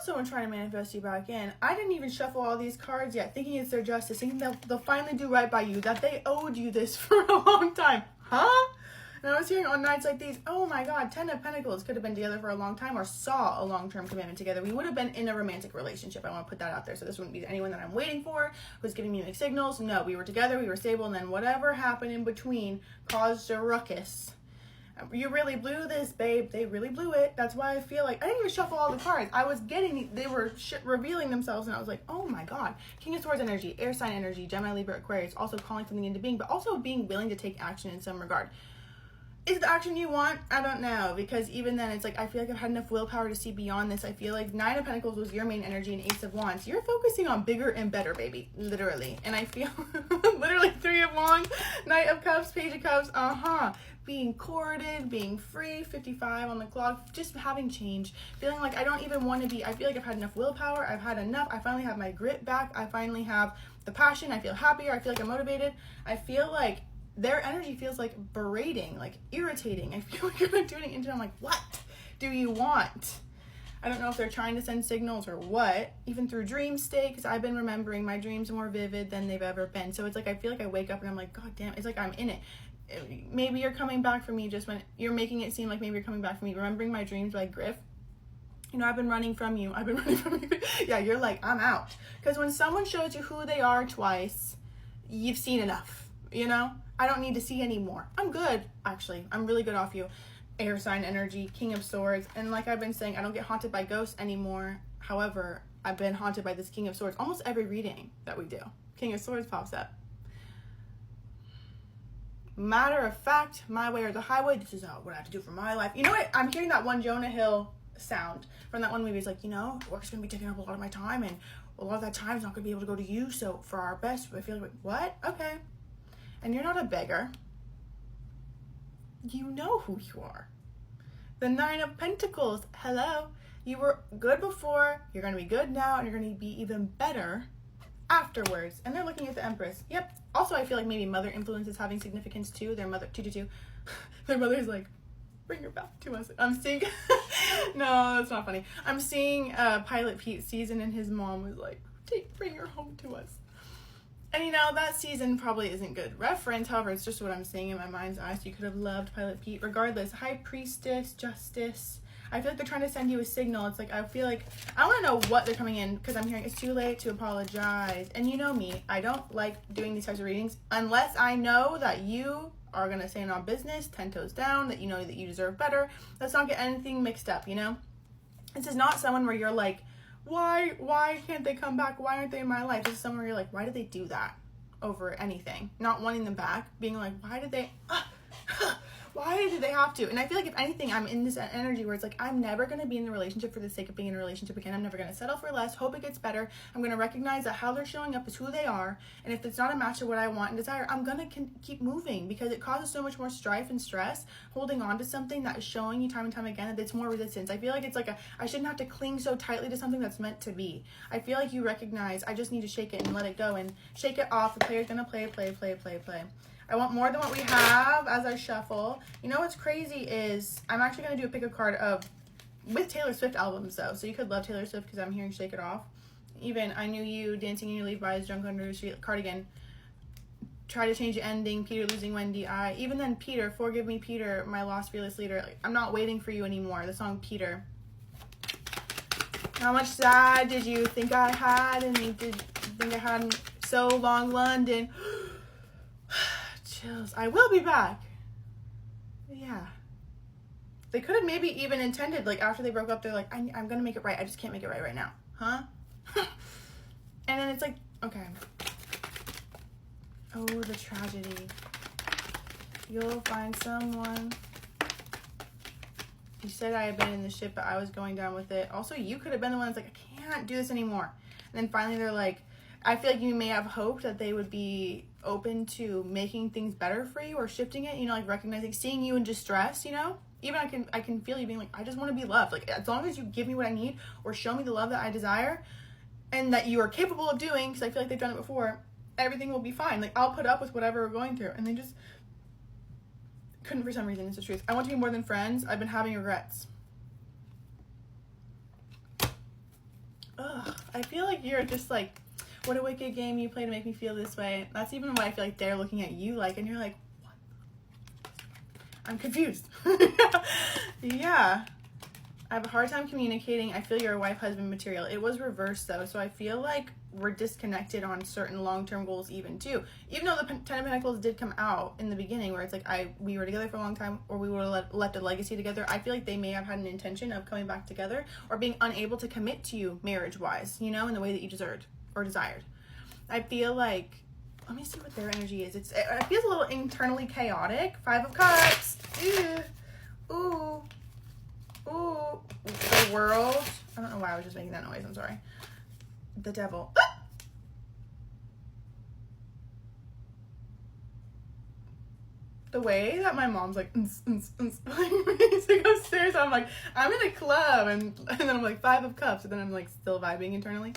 someone trying to manifest you back in. I didn't even shuffle all these cards yet, thinking it's their justice, thinking they'll finally do right by you, that they owed you this for a long time. Huh? And I was hearing on nights like these, oh my God, 10 of Pentacles could have been together for a long time or saw a long-term commitment together. We would have been in a romantic relationship. I want to put that out there. So this wouldn't be anyone that I'm waiting for, who's giving me mixed signals. No, we were together, we were stable, and then whatever happened in between caused a ruckus. You really blew this, babe. They really blew it. That's why I feel like I didn't even shuffle all the cards. I was getting, they were revealing themselves, and I was like, oh my God. King of Swords energy, air sign energy, Gemini, Libra, Aquarius, also calling something into being, but also being willing to take action in some regard. Is the action you want? I don't know, because even then it's like I feel like I've had enough willpower to see beyond this. I feel like 9 of Pentacles was your main energy and Ace of Wands. You're focusing on bigger and better, baby, literally. And I feel literally 3 of Wands, Knight of Cups, Page of Cups, being courted, being free, 55 on the clock, just having change, feeling like I don't even want to be. I feel like I've had enough willpower. I've had enough. I finally have my grit back. I finally have the passion. I feel happier. I feel like I'm motivated. I feel like their energy feels like berating, like irritating. I feel like you're like tuning into. I'm like, what do you want? I don't know if they're trying to send signals or what, even through dream state, because I've been remembering my dreams more vivid than they've ever been. So it's like I feel like I wake up and I'm like, God damn, it's like I'm in it. Maybe you're coming back for me just when you're making it seem like maybe you're coming back for me. Remembering My Dreams by Griff. You know, I've been running from you. Yeah, you're like, I'm out. Because when someone shows you who they are twice, you've seen enough, you know? I don't need to see anymore. I'm good, actually. I'm really good off you. Air sign energy, King of Swords. And like I've been saying, I don't get haunted by ghosts anymore. However, I've been haunted by this King of Swords. Almost every reading that we do, King of Swords pops up. Matter of fact, my way or the highway, this is what I have to do for my life. You know what? I'm hearing that one Jonah Hill sound from that one movie. It's like, you know, work's going to be taking up a lot of my time, and a lot of that time's not going to be able to go to you, so for our best, I feel like, what? Okay. And you're not a beggar. You know who you are. The 9 of Pentacles. Hello. You were good before. You're going to be good now. And you're going to be even better afterwards. And they're looking at the Empress. Yep. Also, I feel like maybe mother influence is having significance too. Their mother, 222. Their mother's like, bring her back to us. I'm seeing... No, that's not funny. I'm seeing Pilot Pete season, and his mom was like, bring her home to us. And you know, that season probably isn't good reference. However, it's just what I'm seeing in my mind's eye. So you could have loved Pilot Pete. Regardless, High Priestess, Justice. I feel like they're trying to send you a signal. It's like, I feel like, I want to know what they're coming in, because I'm hearing it's too late to apologize. And you know me, I don't like doing these types of readings unless I know that you are going to stand on business, 10 toes down, that you know that you deserve better. Let's not get anything mixed up, you know? This is not someone where you're like, why can't they come back? Why aren't they in my life? This is someone where you're like, why did they do that over anything? Not wanting them back, being like, why did they have to? And I feel like if anything, I'm in this energy where it's like, I'm never going to be in the relationship for the sake of being in a relationship again. I'm never going to settle for less, hope it gets better. I'm going to recognize that how they're showing up is who they are. And if it's not a match to what I want and desire, I'm going to keep moving, because it causes so much more strife and stress holding on to something that is showing you time and time again that it's more resistance. I feel like it's like I shouldn't have to cling so tightly to something that's meant to be. I feel like you recognize I just need to shake it and let it go and shake it off. The player's going to play. I want more than what we have as I shuffle. You know what's crazy is I'm actually going to do a pick a card of with Taylor Swift albums, though. So you could love Taylor Swift, because I'm hearing Shake It Off. Even I Knew You, Dancing in Your Leave Bys, Drunk Under a Street, Cardigan, Try to Change the Ending, Peter Losing Wendy, even then Peter, Forgive Me Peter, My Lost Fearless Leader. Like, I'm Not Waiting for You Anymore, the song Peter. How much sad did you think I had? And you did think I had so long, London. Chills. I will be back. Yeah. They could have maybe even intended, like, after they broke up, they're like, I'm gonna make it right. I just can't make it right now. Huh? And then it's like, okay. Oh, the tragedy. You'll find someone. You said I had been in the ship, but I was going down with it. Also, you could have been the one that's like, I can't do this anymore. And then finally they're like, I feel like you may have hoped that they would be open to making things better for you or shifting it, you know, like recognizing, seeing you in distress, you know? Even I can feel you being like, I just want to be loved. Like, as long as you give me what I need or show me the love that I desire and that you are capable of doing, because I feel like they've done it before, everything will be fine. Like, I'll put up with whatever we're going through. And they just couldn't for some reason. It's the truth. I want to be more than friends. I've been having regrets. ugh, I feel like you're just like, what a wicked game you play to make me feel this way. That's even what I feel like they're looking at you like, and you're like, what? I'm confused. Yeah. I have a hard time communicating. I feel you're a wife-husband material. It was reversed, though, so I feel like we're disconnected on certain long-term goals even, too. Even though the Ten of Pentacles did come out in the beginning, where it's like, we were together for a long time, or we would have left a legacy together, I feel like they may have had an intention of coming back together, or being unable to commit to you marriage-wise, you know, in the way that you deserved or desired. I feel like, let me see what their energy is. It feels a little internally chaotic. 5 of Cups. Ew. Ooh. Ooh, the World. I don't know why I was just making that noise. I'm sorry. The Devil. Ah! The way that my mom's like, music upstairs, I'm like, I'm in a club, and then I'm like 5 of Cups, and then I'm like still vibing internally.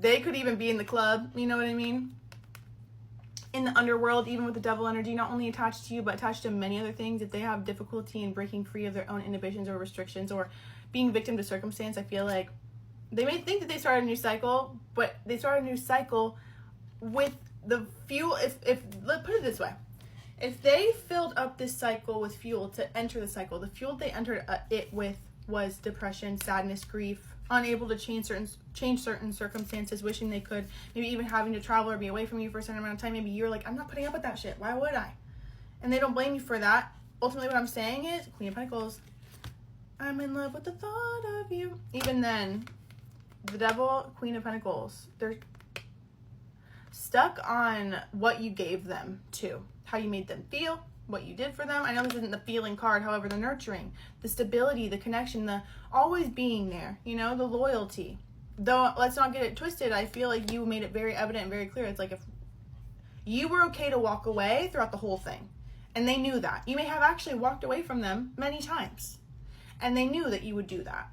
They could even be in the club, you know what I mean? In the underworld, even with the Devil energy, not only attached to you, but attached to many other things. If they have difficulty in breaking free of their own inhibitions or restrictions, or being victim to circumstance, I feel like they may think that they started a new cycle, but they started a new cycle with the fuel. Let's put it this way. If they filled up this cycle with fuel to enter the cycle, the fuel they entered it with was depression, sadness, grief, unable to change certain circumstances, wishing they could, maybe even having to travel or be away from you for a certain amount of time. Maybe you're like, I'm not putting up with that shit. Why would I? And they don't blame you for that. Ultimately, what I'm saying is, Queen of Pentacles, I'm in love with the thought of you. Even then, the Devil, Queen of Pentacles, they're stuck on what you gave them too, how you made them feel, what you did for them. I know this isn't the feeling card, however, the nurturing, the stability, the connection, the always being there, you know, the loyalty. Though, let's not get it twisted, I feel like you made it very evident and very clear. It's like if you were okay to walk away throughout the whole thing, and they knew that. You may have actually walked away from them many times, and they knew that you would do that.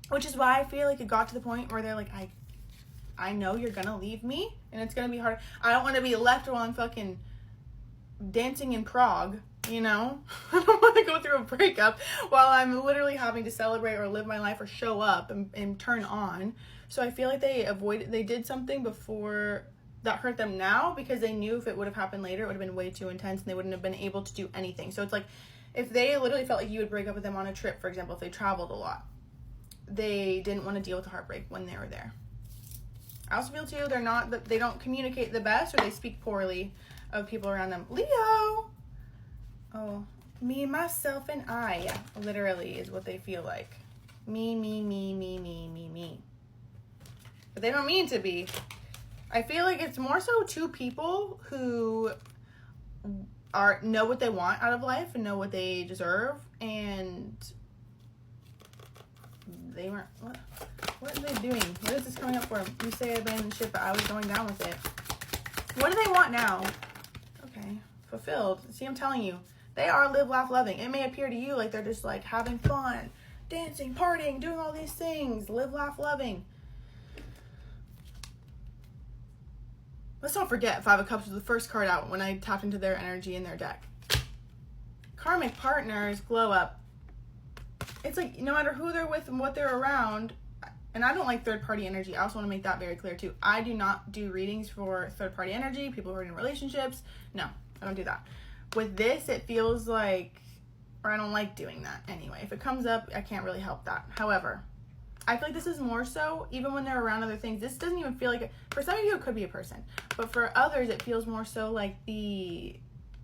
Which is why I feel like it got to the point where they're like, I know you're gonna leave me, and it's gonna be hard. I don't want to be left while I'm fucking dancing in Prague, you know? I don't want to go through a breakup while I'm literally having to celebrate or live my life or show up and turn on. So I feel like they did something before that hurt them now, because they knew if it would have happened later, it would have been way too intense and they wouldn't have been able to do anything. So it's like, if they literally felt like you would break up with them on a trip, for example, if they traveled a lot, they didn't want to deal with the heartbreak when they were there. I also feel too, they don't communicate the best, or they speak poorly of people around them. Leo! Oh, me, myself, and I, literally, is what they feel like. Me. But they don't mean to be. I feel like it's more so two people who know what they want out of life and know what they deserve, and they weren't, what are they doing? What is this coming up for? You say I abandoned ship, but I was going down with it. What do they want now? Okay, fulfilled. See, I'm telling you, they are live, laugh, loving. It may appear to you like they're just like having fun, dancing, partying, doing all these things, live, laugh, loving. Let's not forget 5 of Cups was the first card out when I tapped into their energy in their deck. Karmic partners, glow up. It's like, no matter who they're with and what they're around, and I don't like third-party energy. I also want to make that very clear, too. I do not do readings for third-party energy, people who are in relationships. No, I don't do that. With this, it feels like, or I don't like doing that anyway. If it comes up, I can't really help that. However, I feel like this is more so, even when they're around other things, this doesn't even feel like, for some of you, it could be a person. But for others, it feels more so like the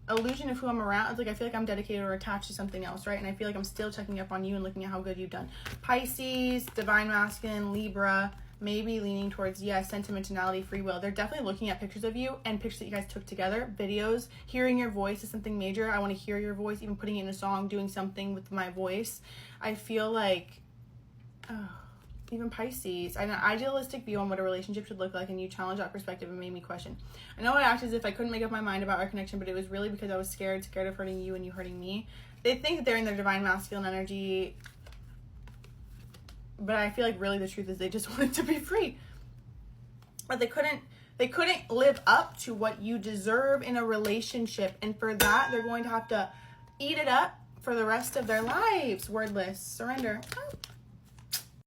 illusion of who I'm around. It's like I feel like I'm dedicated or attached to something else, right? And I feel like I'm still checking up on you and looking at how good you've done. Pisces, Divine Masculine, Libra, maybe leaning towards, yes, sentimentality, free will. They're definitely looking at pictures of you and pictures that you guys took together, videos. Hearing your voice is something major. I want to hear your voice, even putting it in a song, doing something with my voice. I feel like, even Pisces, I had an idealistic view on what a relationship should look like, and you challenged that perspective and made me question. I know I acted as if I couldn't make up my mind about our connection, but it was really because I was scared of hurting you and you hurting me. They think that they're in their divine masculine energy, but I feel like really the truth is they just wanted to be free. But they couldn't live up to what you deserve in a relationship, and for that, they're going to have to eat it up for the rest of their lives. Wordless. Surrender.